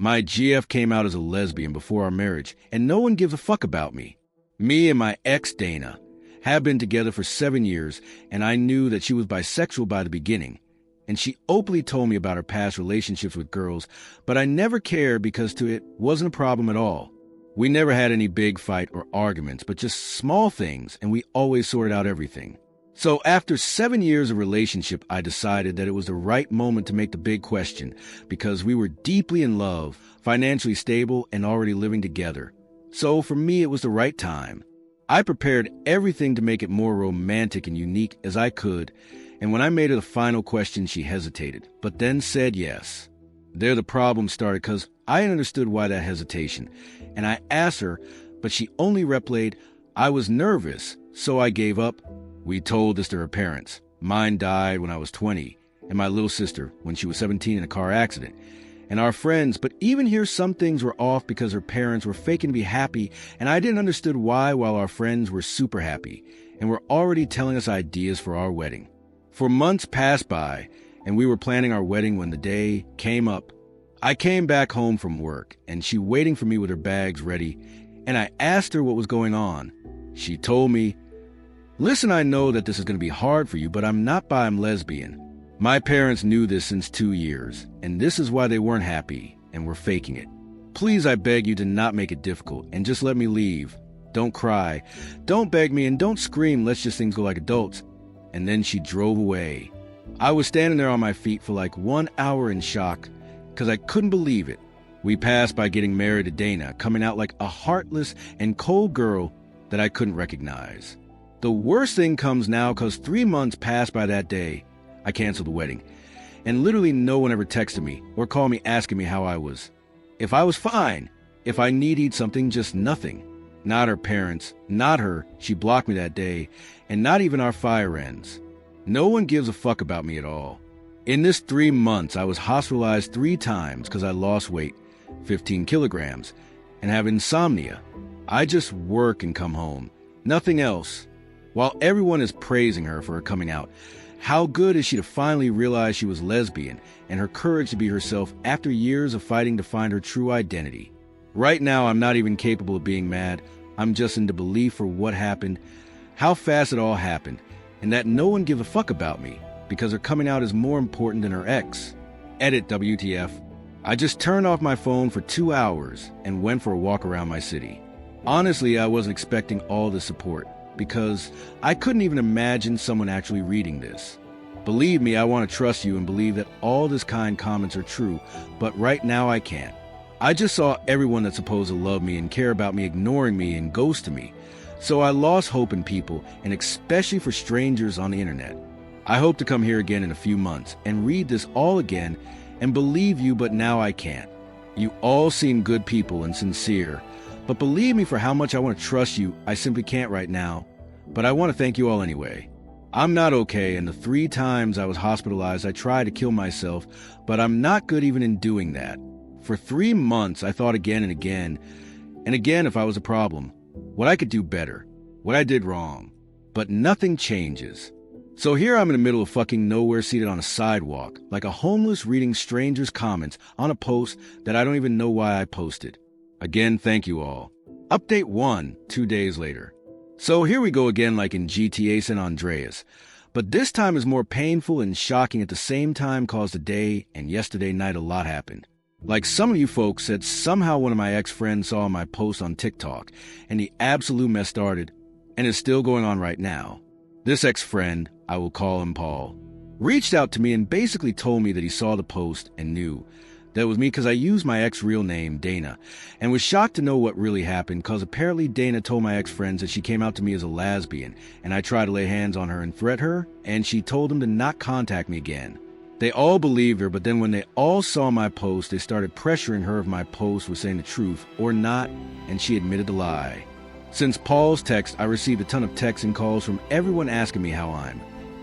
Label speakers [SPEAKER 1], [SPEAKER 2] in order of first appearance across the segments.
[SPEAKER 1] My GF came out as a lesbian before our marriage, and no one gives a fuck about me. Me and my ex, Dana, have been together for 7 years, and I knew that she was bisexual by the beginning. And she openly told me about her past relationships with girls, but I never cared because to it wasn't a problem at all. We never had any big fight or arguments, but just small things, and we always sorted out everything. So after 7 years of relationship, I decided that it was the right moment to make the big question, because we were deeply in love, financially stable, and already living together. So for me, it was the right time. I prepared everything to make it more romantic and unique as I could, and when I made her the final question, she hesitated, but then said yes. There the problem started because I understood why that hesitation, and I asked her, but she only replayed, "I was nervous, so I gave up." We told this to her parents. Mine died when I was 20, and my little sister when she was 17 in a car accident. And our friends, but even here some things were off because her parents were faking to be happy, and I didn't understand why while our friends were super happy, and were already telling us ideas for our wedding. For months passed by, and we were planning our wedding when the day came up. I came back home from work, and she waiting for me with her bags ready, and I asked her what was going on. She told me, "Listen, I know that this is going to be hard for you, but I'm not bi, I'm lesbian. My parents knew this since 2 years, and this is why they weren't happy and were faking it. Please, I beg you to not make it difficult and just let me leave. Don't cry. Don't beg me and don't scream. Let's just things go like adults." And then she drove away. I was standing there on my feet for like 1 hour in shock because I couldn't believe it. We passed by getting married to Dana, coming out like a heartless and cold girl that I couldn't recognize. The worst thing comes now because 3 months passed by that day. I canceled the wedding, and literally no one ever texted me or called me asking me how I was. If I was fine, if I needed something, just nothing. Not her parents, not her, she blocked me that day, and not even our fire ends. No one gives a fuck about me at all. In this 3 months, I was hospitalized 3 times because I lost weight, 15 kilograms, and have insomnia. I just work and come home, nothing else. While everyone is praising her for her coming out, how good is she to finally realize she was lesbian and her courage to be herself after years of fighting to find her true identity? Right now, I'm not even capable of being mad. I'm just in disbelief for what happened, how fast it all happened, and that no one gives a fuck about me because her coming out is more important than her ex. Edit WTF. I just turned off my phone for 2 hours and went for a walk around my city. Honestly, I wasn't expecting all the support because I couldn't even imagine someone actually reading this. Believe me, I want to trust you and believe that all this kind comments are true, but right now I can't. I just saw everyone that's supposed to love me and care about me ignoring me and ghosting me. So I lost hope in people, and especially for strangers on the internet. I hope to come here again in a few months and read this all again and believe you, but now I can't. You all seem good people and sincere, but believe me for how much I want to trust you, I simply can't right now. But I want to thank you all anyway. I'm not okay, and the 3 times I was hospitalized, I tried to kill myself, but I'm not good even in doing that. For 3 months, I thought again and again if I was a problem, what I could do better, what I did wrong. But nothing changes. So here I'm in the middle of fucking nowhere seated on a sidewalk, like a homeless reading strangers' comments on a post that I don't even know why I posted. Again, thank you all. Update 1, 2 days later. So here we go again like in GTA San Andreas. But this time is more painful and shocking at the same time cause today and yesterday night a lot happened. Like some of you folks said, somehow one of my ex-friends saw my post on TikTok, and the absolute mess started, and is still going on right now. This ex-friend, I will call him Paul, reached out to me and basically told me that he saw the post and knew that it was me because I used my ex real name, Dana, and was shocked to know what really happened because apparently Dana told my ex-friends that she came out to me as a lesbian, and I tried to lay hands on her and threat her, and she told them to not contact me again. They all believed her, but then when they all saw my post, they started pressuring her if my post was saying the truth or not, and she admitted the lie. Since Paul's text, I received a ton of texts and calls from everyone asking me how I'm.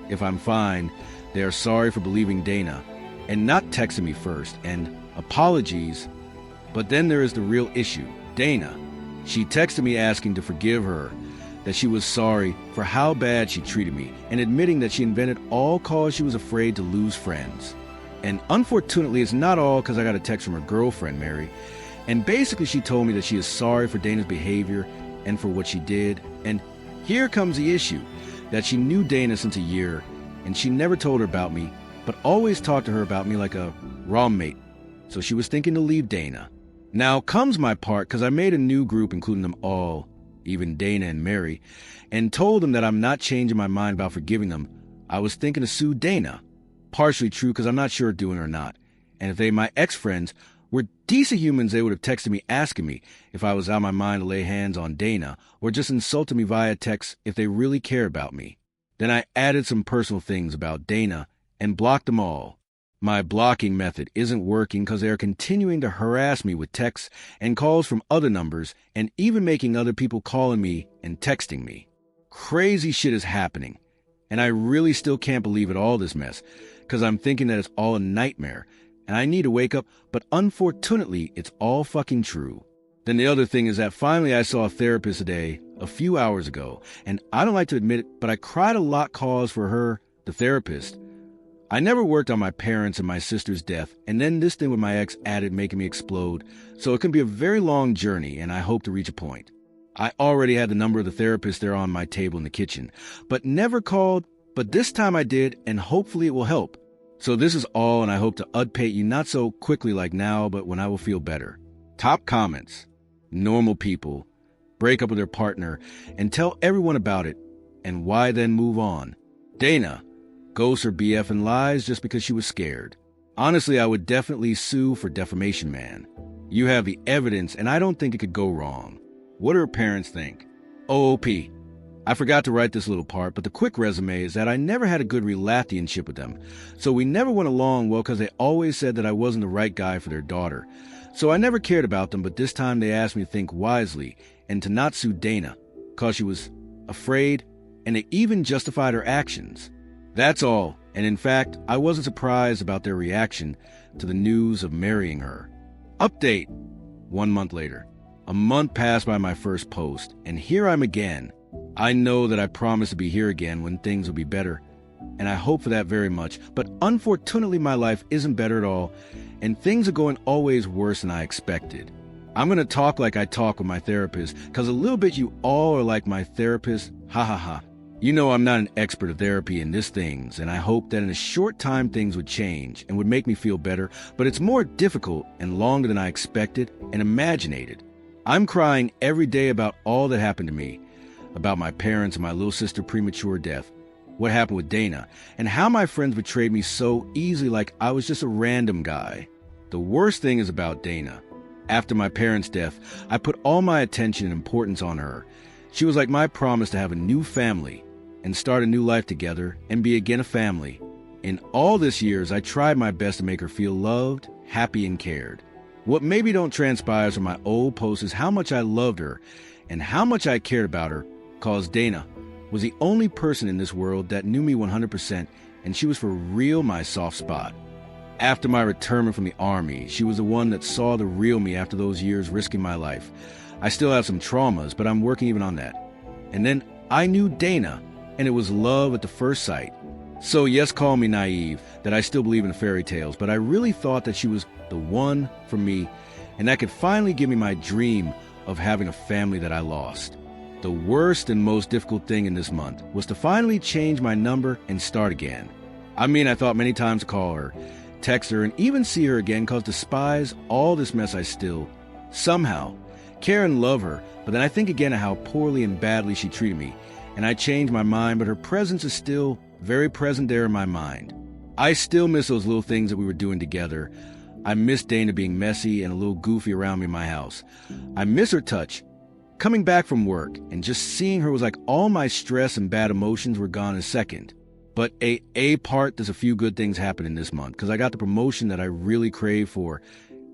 [SPEAKER 1] If I'm fine, they are sorry for believing Dana, and not texting me first, and apologies. But then there is the real issue, Dana. She texted me asking to forgive her, that she was sorry for how bad she treated me, and admitting that she invented all cause she was afraid to lose friends. And unfortunately, it's not all because I got a text from her girlfriend, Mary. And basically, she told me that she is sorry for Dana's behavior and for what she did. And here comes the issue, that she knew Dana since a year, and she never told her about me, but always talked to her about me like a roommate. So she was thinking to leave Dana. Now comes my part, because I made a new group including them all, even Dana and Mary, and told them that I'm not changing my mind about forgiving them. I was thinking to sue Dana. Partially true, because I'm not sure doing it or not. And if they, my ex-friends, were decent humans, they would have texted me asking me if I was out of my mind to lay hands on Dana, or just insulted me via text if they really care about me. Then I added some personal things about Dana and blocked them all. My blocking method isn't working because they are continuing to harass me with texts and calls from other numbers, and even making other people calling me and texting me. Crazy shit is happening, and I really still can't believe it all, this mess, because I'm thinking that it's all a nightmare, and I need to wake up, but unfortunately, it's all fucking true. Then the other thing is that finally I saw a therapist today, a few hours ago, and I don't like to admit it, but I cried a lot cause for her, the therapist. I never worked on my parents and my sister's death, and then this thing with my ex added making me explode, so it can be a very long journey, and I hope to reach a point. I already had the number of the therapist there on my table in the kitchen, but never called, but this time I did, and hopefully it will help. So this is all, and I hope to update you not so quickly like now, but when I will feel better. Top comments. Normal people. Break up with their partner, and tell everyone about it, and why then move on. Dana. Ghosts her BF and lies just because she was scared. Honestly, I would definitely sue for defamation, man. You have the evidence, and I don't think it could go wrong. What do her parents think? OOP. I forgot to write this little part, but the quick resume is that I never had a good relationship with them. So we never went along well because they always said that I wasn't the right guy for their daughter. So I never cared about them, but this time they asked me to think wisely and to not sue Dana, because she was afraid, and they even justified her actions. That's all, and in fact, I wasn't surprised about their reaction to the news of marrying her. Update. 1 month later. A month passed by my first post, and here I'm again. I know that I promised to be here again when things will be better, and I hope for that very much, but unfortunately my life isn't better at all, and things are going always worse than I expected. I'm going to talk like I talk with my therapist, because a little bit you all are like my therapist, ha ha ha. You know I'm not an expert of therapy in these things, and I hope that in a short time things would change and would make me feel better, but it's more difficult and longer than I expected and imaginated. I'm crying every day about all that happened to me, about my parents and my little sister's premature death, what happened with Dana, and how my friends betrayed me so easily like I was just a random guy. The worst thing is about Dana. After my parents' death, I put all my attention and importance on her. She was like my promise to have a new family, and start a new life together, and be again a family. In all these years, I tried my best to make her feel loved, happy, and cared. What maybe don't transpire from my old posts is how much I loved her, and how much I cared about her, cause Dana was the only person in this world that knew me 100%, and she was for real my soft spot. After my retirement from the Army, she was the one that saw the real me after those years risking my life. I still have some traumas, but I'm working even on that. And then I knew Dana, and it was love at the first sight. So yes, call me naive, that I still believe in fairy tales, but I really thought that she was the one for me, and that could finally give me my dream of having a family that I lost. The worst and most difficult thing in this month was to finally change my number and start again. I mean, I thought many times to call her, text her, and even see her again, cause despise all this mess I still, somehow, care and love her, but then I think again of how poorly and badly she treated me, and I changed my mind, but her presence is still very present there in my mind. I still miss those little things that we were doing together. I miss Dana being messy and a little goofy around me in my house. I miss her touch. Coming back from work and just seeing her was like all my stress and bad emotions were gone in a second. But there's a few good things happening this month, because I got the promotion that I really craved for,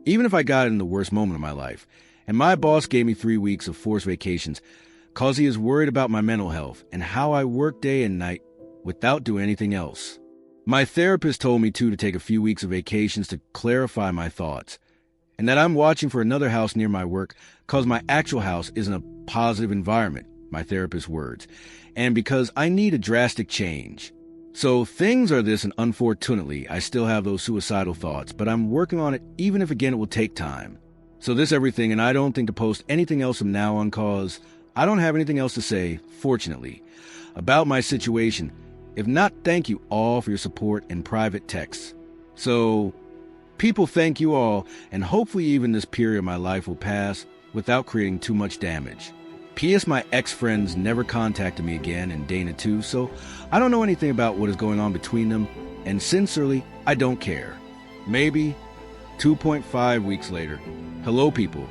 [SPEAKER 1] even if I got it in the worst moment of my life. And my boss gave me 3 weeks of forced vacations, cause he is worried about my mental health and how I work day and night without doing anything else. My therapist told me too to take a few weeks of vacations to clarify my thoughts, and that I'm watching for another house near my work cause my actual house isn't a positive environment, my therapist's words, and because I need a drastic change. So things are this, and unfortunately, I still have those suicidal thoughts, but I'm working on it, even if again it will take time. So this everything, and I don't think to post anything else from now on, cause I don't have anything else to say, fortunately, about my situation. If not, thank you all for your support and private texts. So, people, thank you all, and hopefully even this period of my life will pass without creating too much damage. P.S. My ex-friends never contacted me again, and Dana too, so I don't know anything about what is going on between them, and sincerely, I don't care. Maybe 2.5 weeks later. Hello, people.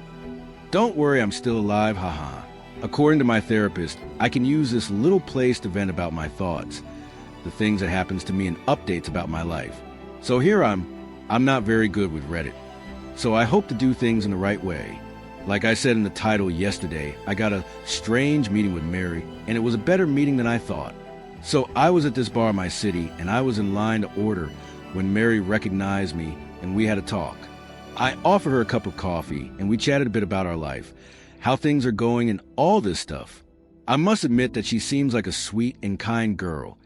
[SPEAKER 1] Don't worry, I'm still alive, haha. According to my therapist, I can use this little place to vent about my thoughts, the things that happens to me, and updates about my life. So here I'm not very good with Reddit. So I hope to do things in the right way. Like I said in the title yesterday, I got a strange meeting with Mary, and it was a better meeting than I thought. So I was at this bar in my city, and I was in line to order when Mary recognized me, and we had a talk. I offered her a cup of coffee, and we chatted a bit about our life, how things are going, and all this stuff. I must admit that she seems like a sweet and kind girl,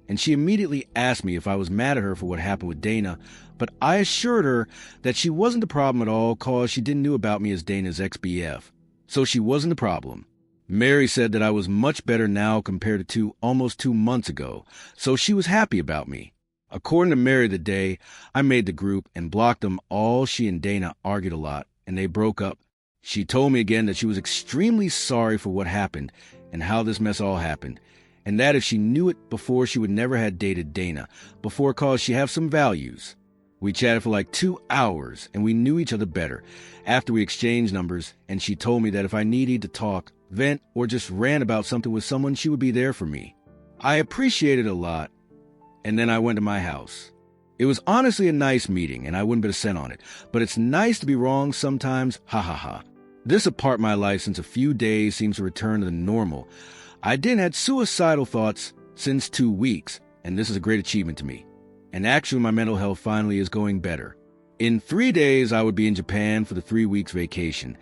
[SPEAKER 1] and she immediately asked me if I was mad at her for what happened with Dana, but I assured her that she wasn't the problem at all, cause she didn't know about me as Dana's ex-BF. So she wasn't the problem. Mary said that I was much better now compared to almost 2 months ago, so she was happy about me. According to Mary the day, I made the group and blocked them all. She and Dana argued a lot, and they broke up. She told me again that she was extremely sorry for what happened and how this mess all happened, and that if she knew it before, she would never have dated Dana before, cause she have some values. We chatted for like 2 hours, and we knew each other better after we exchanged numbers, and she told me that if I needed to talk, vent, or just rant about something with someone, she would be there for me. I appreciated it a lot, and then I went to my house. It was honestly a nice meeting, and I wouldn't bet a cent on it, but it's nice to be wrong sometimes, ha ha ha. This apart my life since a few days seems to return to the normal. I didn't had suicidal thoughts since 2 weeks, and this is a great achievement to me. And actually my mental health finally is going better. In 3 days I would be in Japan for the 3 weeks vacation,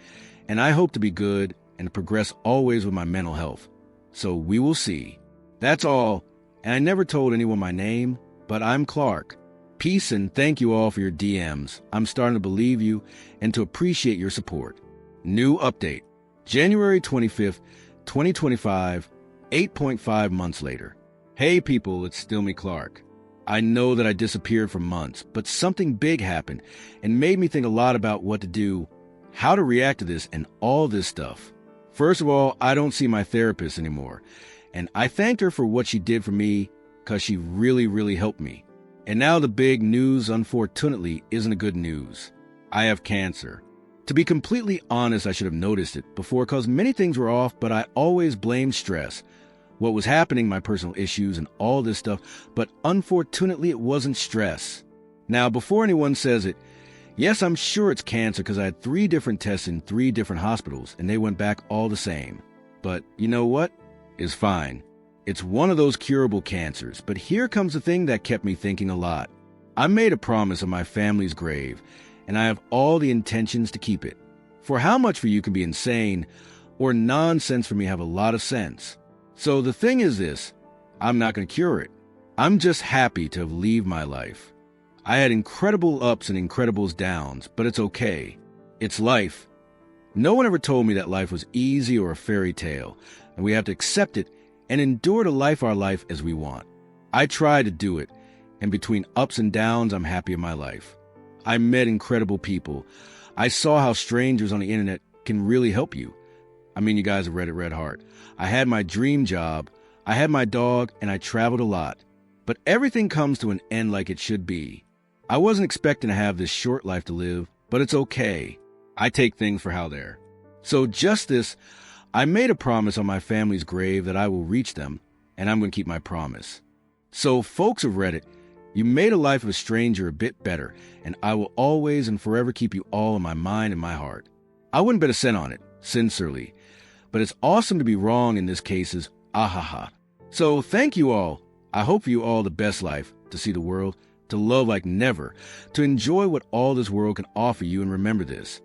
[SPEAKER 1] and I hope to be good and progress always with my mental health. So we will see. That's all, and I never told anyone my name, but I'm Clark. Peace, and thank you all for your DMs. I'm starting to believe you and to appreciate your support. New update. January 25th, 2025, 8.5 months later. Hey people, it's still me, Clark. I know that I disappeared for months, but something big happened and made me think a lot about what to do, how to react to this, and all this stuff. First of all, I don't see my therapist anymore, and I thanked her for what she did for me because she really helped me. And now the big news, unfortunately, isn't a good news. I have cancer. To be completely honest, I should have noticed it before because many things were off, but I always blamed stress. What was happening, my personal issues and all this stuff, but unfortunately it wasn't stress. Now, before anyone says it, yes, I'm sure it's cancer because I had 3 different tests in 3 different hospitals and they went back all the same. But you know what? It's fine. It's one of those curable cancers, but here comes the thing that kept me thinking a lot. I made a promise on my family's grave, and I have all the intentions to keep it. For how much for you can be insane, or nonsense for me have a lot of sense. So the thing is this, I'm not going to cure it. I'm just happy to have lived my life. I had incredible ups and incredible downs, but it's okay. It's life. No one ever told me that life was easy or a fairy tale, and we have to accept it and endure to life our life as we want. I tried to do it, and between ups and downs, I'm happy in my life. I met incredible people. I saw how strangers on the internet can really help you. I mean, you guys have read it red heart. I had my dream job, I had my dog, and I traveled a lot. But everything comes to an end like it should be. I wasn't expecting to have this short life to live, but it's okay. I take things for how they're. So just this, I made a promise on my family's grave that I will reach them, and I'm going to keep my promise. So folks of Reddit, you made a life of a stranger a bit better, and I will always and forever keep you all in my mind and my heart. I wouldn't bet a cent on it, sincerely. But it's awesome to be wrong in this cases, ahaha. So thank you all. I hope for you all the best life, to see the world, to love like never, to enjoy what all this world can offer you, and remember this.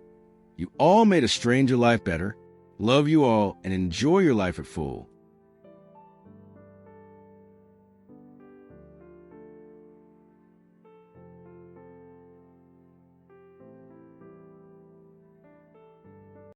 [SPEAKER 1] You all made a stranger life better. Love you all and enjoy your life at full.